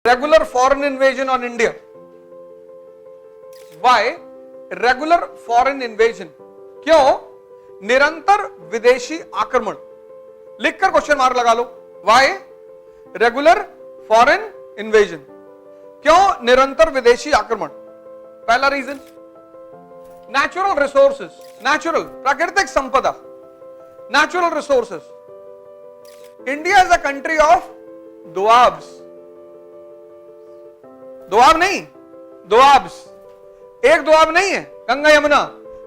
regular foreign invasion on India. Why regular foreign invasion? क्यों निरंतर विदेशी आक्रमण? लिखकर क्वेश्चन मार्क लगा लो. Why regular foreign invasion? क्यों निरंतर विदेशी आक्रमण? पहला रीजन नेचुरल रिसोर्सेस, नेचुरल प्राकृतिक संपदा, natural resources. India is a country of doabs. Doab नहीं, दोआब्स. एक दोआब नहीं है, गंगा यमुना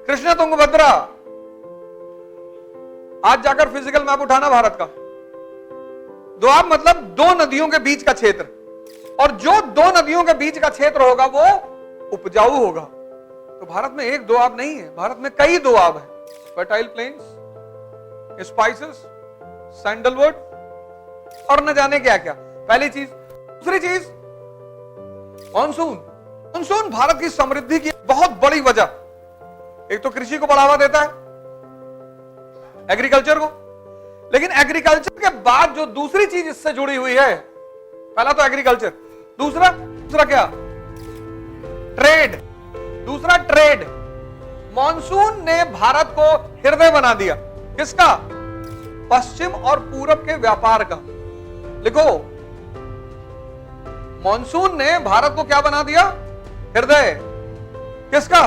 कृष्णा तुंगभद्रा. आज जाकर फिजिकल मैप उठाना भारत का. दोआब मतलब दो नदियों के बीच का क्षेत्र, और जो दो नदियों के बीच का क्षेत्र होगा वो उपजाऊ होगा. तो भारत में एक दोआब नहीं है, भारत में कई दोआब है. फर्टाइल प्लेन्स, स्पाइसेस, सैंडलवुड और न जाने क्या क्या. पहली चीज. दूसरी चीज मानसून. मानसून भारत की समृद्धि की बहुत बड़ी वजह. एक तो कृषि को बढ़ावा देता है, एग्रीकल्चर को. लेकिन एग्रीकल्चर के बाद जो दूसरी चीज इससे जुड़ी हुई है, पहला तो एग्रीकल्चर, दूसरा क्या? ट्रेड. दूसरा ट्रेड. मानसून ने भारत को हृदय बना दिया. किसका? पश्चिम और पूरब के व्यापार का. लिखो, मानसून ने भारत को क्या बना दिया? हृदय. किसका?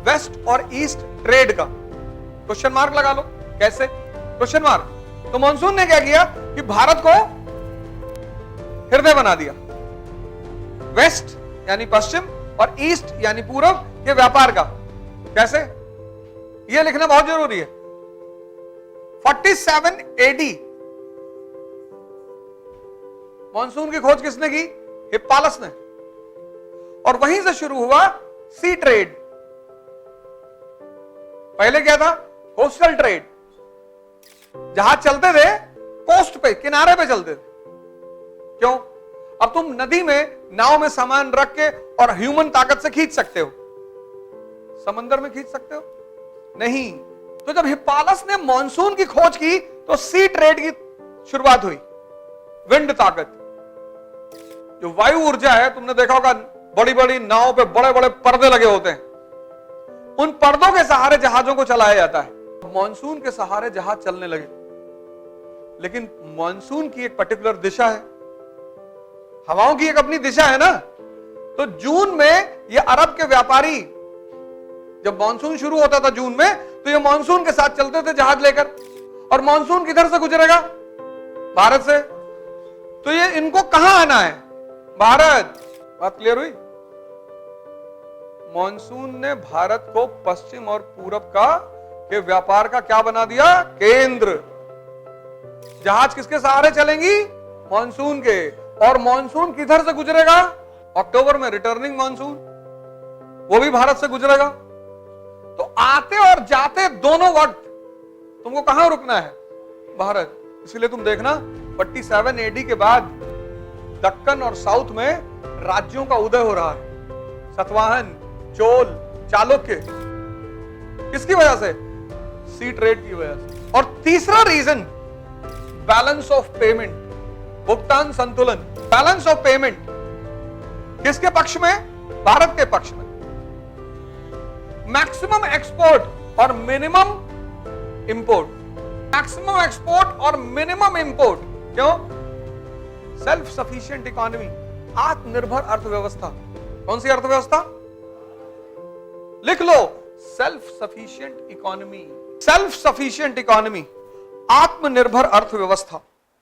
वेस्ट और ईस्ट ट्रेड का. क्वेश्चन मार्क लगा लो. कैसे? Question mark. तो मानसून ने क्या किया कि भारत को हृदय बना दिया. वेस्ट यानी पश्चिम और ईस्ट यानी पूरब के व्यापार का. कैसे? यह लिखना बहुत जरूरी है. 47 AD मानसून की खोज किसने की? हिप्पालस ने. और वहीं से शुरू हुआ सी ट्रेड. पहले क्या था? Coastal trade. जहाज चलते थे कोस्ट पे, किनारे पे चलते थे. क्यों? अब तुम नदी में नाव में सामान रख के और ह्यूमन ताकत से खींच सकते हो, समंदर में खींच सकते हो नहीं. तो जब हिप्पालस ने मानसून की खोज की तो सी ट्रेड की शुरुआत हुई. विंड ताकत, जो वायु ऊर्जा है, तुमने देखा होगा बड़ी बड़ी नाव पे बड़े बड़े पर्दे लगे होते हैं. उन पर्दों के सहारे जहाजों को चलाया जाता है. मानसून के सहारे जहाज चलने लगे. लेकिन मानसून की एक पर्टिकुलर दिशा है, हवाओं की एक अपनी दिशा है ना. तो जून में ये अरब के व्यापारी, जब मानसून शुरू होता था जून में, तो ये मानसून के साथ चलते थे जहाज लेकर. और मानसून किधर से गुजरेगा? भारत से. तो ये इनको कहां आना है? भारत. बात क्लियर हुई? मानसून ने भारत को पश्चिम और पूरब का के व्यापार का क्या बना दिया? केंद्र. जहाज किसके सहारे चलेंगी? मानसून के. और मानसून किधर से गुजरेगा? अक्टूबर में रिटर्निंग मानसून, वो भी भारत से गुजरेगा. तो आते और जाते दोनों वक्त तुमको कहां रुकना है? भारत. इसलिए तुम देखना 47 AD के बाद दक्कन और साउथ में राज्यों का उदय हो रहा है. सतवाहन, चोल, चालुक्य. किसकी वजह से? सी ट्रेड की वजह से. और तीसरा रीजन बैलेंस ऑफ पेमेंट, भुगतान संतुलन. बैलेंस ऑफ पेमेंट किसके पक्ष में? भारत के पक्ष में. मैक्सिमम एक्सपोर्ट और मिनिमम इंपोर्ट. मैक्सिमम एक्सपोर्ट और मिनिमम इंपोर्ट. क्यों? सेल्फ सफिशिएंट इकोनॉमी, आत्मनिर्भर अर्थव्यवस्था. कौन सी अर्थव्यवस्था? लिख लो, self sufficient economy. Self sufficient economy, आत्मनिर्भर अर्थव्यवस्था.